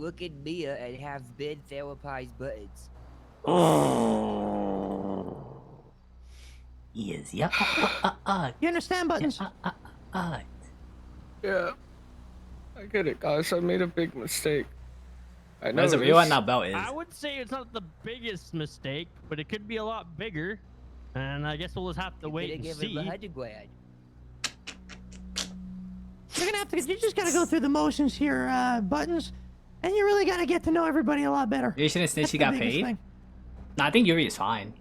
look in Mia and have Ben therapized buttons. Oh. Yes, yeah. You understand, Buttons? Yeah. I get it, guys. I made a big mistake. I know What is the real one now belt is? I would say it's not the biggest mistake, but it could be a lot bigger. And I guess we'll just have to wait and see. You're gonna have to. You just gotta go through the motions here, Buttons, and you really gotta get to know everybody a lot better. You shouldn't snitch. She got paid. No, I think Yuri is fine.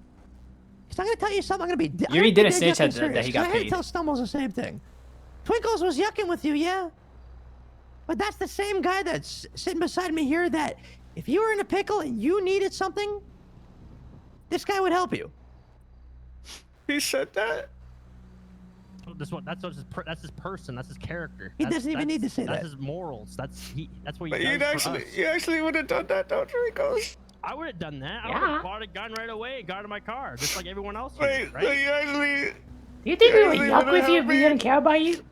Cause I'm gonna tell you something. I'm gonna be. Yuri didn't snitch that he got I had paid. to tell Stumbles the same thing. Twinkles was yucking with you, yeah. But that's the same guy that's sitting beside me here. That if you were in a pickle and you needed something, this guy would help you. He said that. That's his person. That's his character. He doesn't even need to say that. That's his morals. That's what he But does for us. you actually would have done that, don't you, Twinkles? I would have done that. Yeah. I would have bought a gun right away and got in my car, just like everyone else Wait, did, right? so you actually... You think we would yuck with you if we didn't care about you?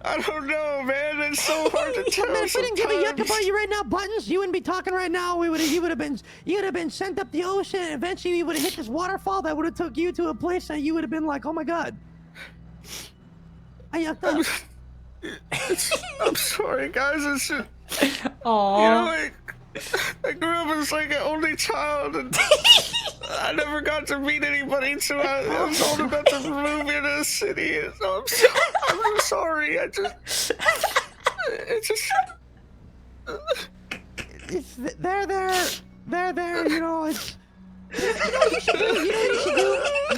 I don't know, man. It's so hard to tell. Man, if we didn't give a yuck about you right now, Buttons, you wouldn't be talking right now. You would have been sent up the ocean, and eventually you would have hit this waterfall that would have took you to a place that you would have been like, oh my god. I yucked up. I'm sorry, guys. It's just... Aww. You know, I grew up as like an only child, and I never got to meet anybody until I was old enough to move into the city. So I'm so sorry. It's just... It's there. You know, it's. You know what you should do? You know what you should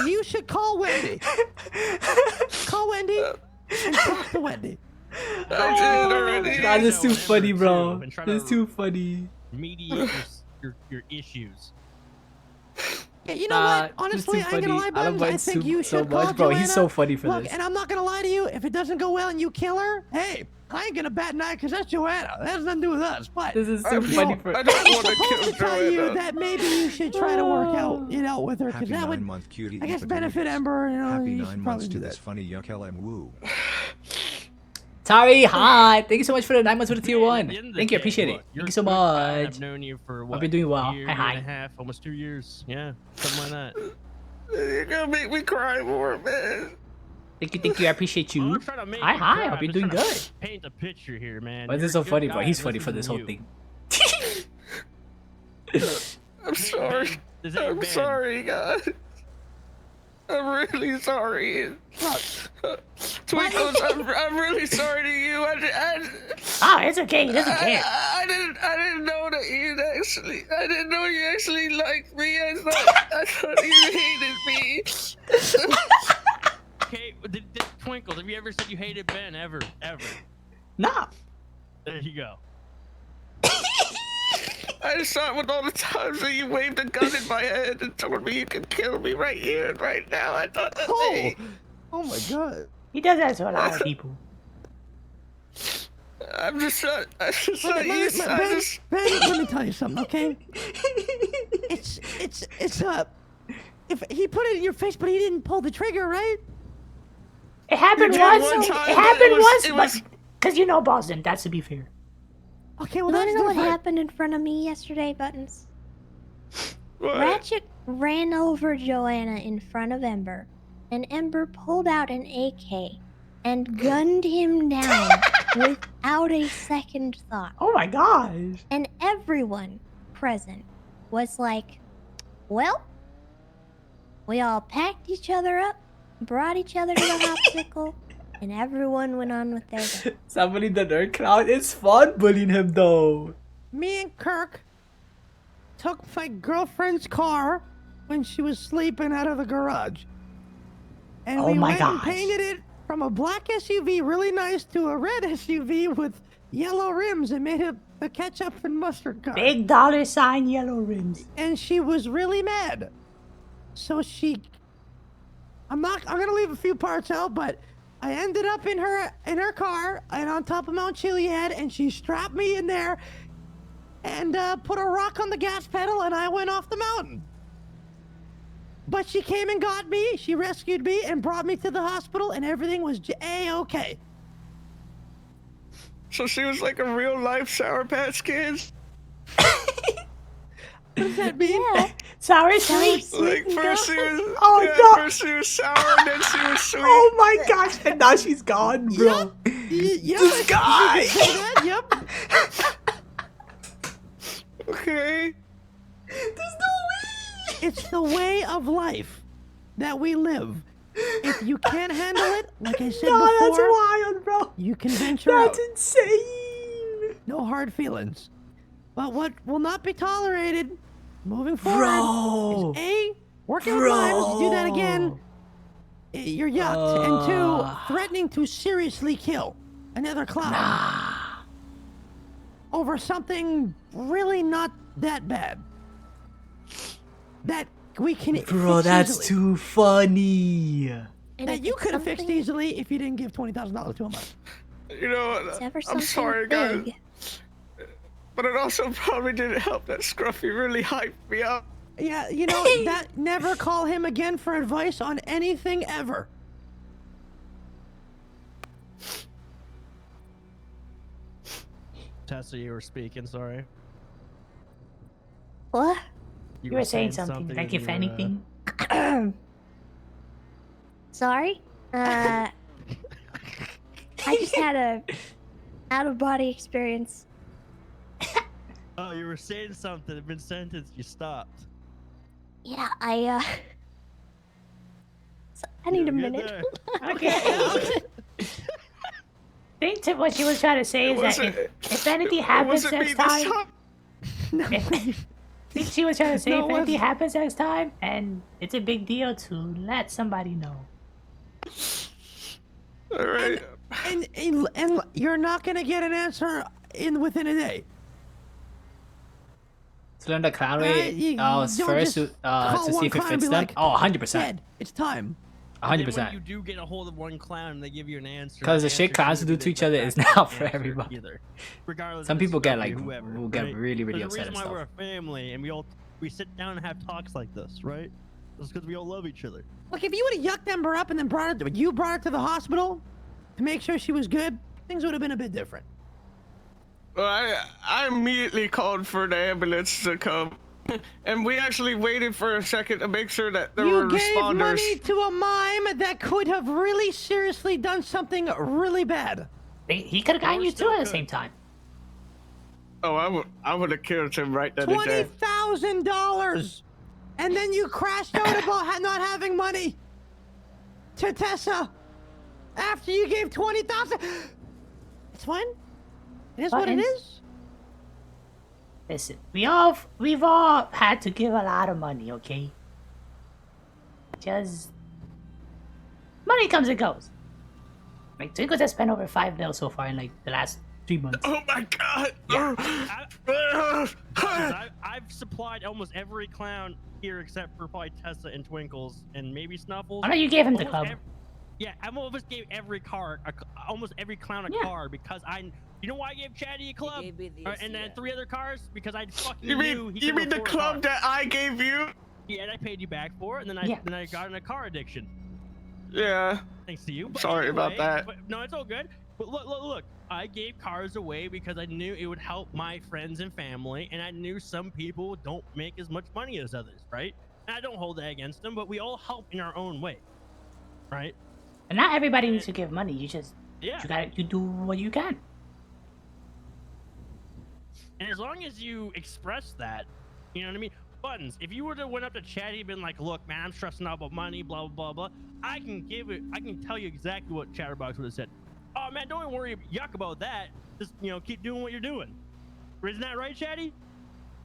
do? You should call Wendy. Call Wendy and talk to Wendy. I did already. That is too funny, bro. This is too funny. Mediate your issues. Yeah, you know what? Honestly, I ain't gonna lie, Buttons. I think you should call much, bro. Joanna. He's so funny for Look, this. and I'm not gonna lie to you. If it doesn't go well and you kill her, hey, I ain't gonna bat an eye because that's Joanna. That has nothing to do with us. But This is too funny for. I don't want to kill tell you Joanna. that maybe you should try to work out, with her, because that would, I guess, benefit Ember. You know, Happy you 9 should months probably to do this that. funny yuck LM woo. Tari, hi. Thank you so much for the 9 months with the tier 1. At the end of the Thank you, day, appreciate look, it. you're Thank you so good. much. I've known you for what? Hope you're doing well. Year, Hi, hi. year and a half, almost 2 years. Yeah, something like that. You're gonna make me cry more, man. Thank you. I appreciate I'm you. not trying to make Hi, you hi. cry, Hope I'm you're just doing trying good. to Paint a picture here, man. Why is You're this so a good funny, bro? guy. He's funny This for this isn't whole you. thing. I'm sorry. Is that your I'm band? sorry, guys. I'm really sorry. Twinkles, I'm really sorry to you. It's okay. He doesn't care. I didn't know that you I didn't know you actually liked me. I thought you hated me. Okay, did Twinkles, have you ever said you hated Ben ever? Nah. There you go. I just thought with all the times that you waved a gun in my head and told me you could kill me right here and right now, I thought that Oh my god. He does that to a lot of people. I'm just not used. Ben, let me tell you something, okay? It's if he put it in your face, but he didn't pull the trigger, right? It happened once. It happened once, but because you know Boston. That's to be fair. Okay, well You that's wanna know what different. happened in front of me yesterday, Buttons? What? Ratchet ran over Joanna in front of Ember, and Ember pulled out an AK and gunned him down without a second thought. Oh my gosh. And everyone present was like, well, we all packed each other up, brought each other to the hospital, and everyone went on with their day. Somebody in the nerd crowd is fun bullying him though. Me and Kirk took my girlfriend's car when she was sleeping out of the garage. And Oh we my went and gosh. painted it from a black SUV, really nice, to a red SUV with yellow rims and made it a ketchup and mustard car. Big $sign yellow rims. And she was really mad. So I'm gonna leave a few parts out, but I ended up in her car and on top of Mount Chiliad, and she strapped me in there and put a rock on the gas pedal, and I went off the mountain. But she came and got me, she rescued me and brought me to the hospital, and everything was A-okay. So she was like a real life Sour Patch Kid. What does that mean? Yeah. Sour Sour sweet. Like sweet first she and was, Oh, yeah, no. first she was sour, and then she was sweet. Oh my gosh! And now she's gone, bro. Yep. This guy. You can say that, yep. Okay. There's no way. It's the way of life that we live. If you can't handle it, like I said No, that's before, wild, bro. you can venture That's out. insane. No hard feelings. But what will not be tolerated moving forward Bro. is A, working with mimes, you do that again, you're yucked, and 2, threatening to seriously kill another clown over something really not that bad. That we can Bro, fix that's easily. too funny. And That if you it's could have fixed something- easily if you didn't give $20,000 to him. You know, it's ever I'm something sorry, guys. big. But it also probably didn't help that Scruffy really hyped me up. Yeah, you know, that never call him again for advice on anything ever. Tessa, you were speaking. Sorry. What? You were saying something. Did I and give you were, anything? Sorry. I just had a out of body experience. Oh, you were saying something. Mid-sentence, you stopped. Yeah, I need a You good minute. there? Okay. I think what she was trying to say is Was that it- if anything Was happens it me next this time, time? No. I think she was trying to say No, if it anything wasn't. happens next time, and it's a big deal to let somebody know. All right. And you're not gonna get an answer within a day. To learn the clown Alright, way, you first don't to just call see one if it clown and fits be them. like, Oh, 100%. Dad, it's time. And then when 100%. you do get a hold of one clown and they give you an answer. 'Cause the the shit answer clowns shouldn't do to be each the other correct is not for answer everybody. Either. Regardless Some if it's people get Scruffy like or whoever, will get right? really really There's a upset reason and why we're stuff. a family and we sit down and have talks like this, right? It's because we all love each other. Look, if you would have yucked Ember up and then brought her to the hospital to make sure she was good, things would have been a bit different. Well, I immediately called for the ambulance to come. And we actually waited for a second to make sure that there were You gave responders. money to a mime that could have really seriously done something really bad. He could have gotten We're you too still at the good. same time. Oh, I would have killed him right then and there. $20,000, and then you crashed out about not having money to Tessa after you gave $20,000. It's fine. It is what it Buttons. is. Listen, we've all had to give a lot of money, okay? Just money comes and goes. Like Twinkles has spent over $5 mil so far in like the last 3 months. Oh my god! I've supplied almost every clown here except for probably Tessa and Twinkles and maybe Snuffles. I know you gave him the Almost club. Yeah, I almost gave every card, almost every clown a Yeah. card because you know why I gave Chatty a club? gave me the And then yeah. 3 other cards because I fucking You knew mean he you could mean the afford a club card. that I gave you? Yeah, and I paid you back for it, and then Yeah. I got in a car addiction. Yeah. Thanks to you. But Sorry about anyway, that. But, no, it's all good. But look. I gave cars away because I knew it would help my friends and family, and I knew some people don't make as much money as others, right? And I don't hold that against them, but we all help in our own way, right? And not everybody needs to give money. You just Yeah. you do what you can. And as long as you express that, you know what I mean? Buttons, if you were to went up to Chatty and been like, look, man, I'm stressing out about money, blah, blah, blah, blah, I can tell you exactly what Chatterbox would have said. Oh, man, don't worry, yuck about that. Just, keep doing what you're doing. Isn't that right, Chatty?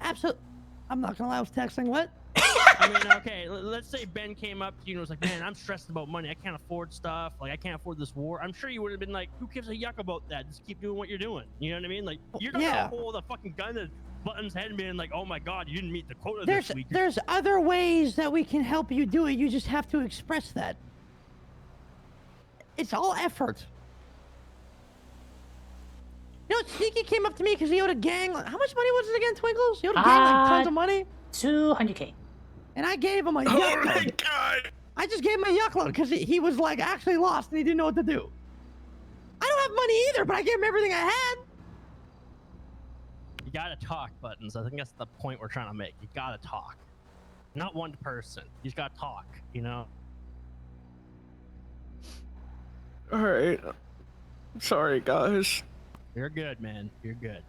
Absolutely. I'm not gonna lie. I was texting. What? I mean, okay, let's say Ben came up to you and was like, man, I'm stressed about money. I can't afford stuff. Like, I can't afford this war. I'm sure you would have been like, who gives a yuck about that? Just keep doing what you're doing. You know what I mean? Like, you're not Yeah. gonna hold a fucking gun to Button's head and being like, oh my god, you didn't meet the quota There's this week. there's other ways that we can help you do it. You just have to express that. It's all effort. You know, Sneaky came up to me because he owed a gang. How much money was it again, Twinkles? He owed a gang like tons of money, 200K. and I gave him a Oh yuck my load. god! I just gave him a yuck load because he was like actually lost and he didn't know what to do. I don't don't have money either, but I gave him everything I had. You gotta talk, Buttons. I think that's the point we're trying to make. You gotta talk. Not one person. You just gotta talk, you know? All right. Sorry, guys. You're good, man. You're good.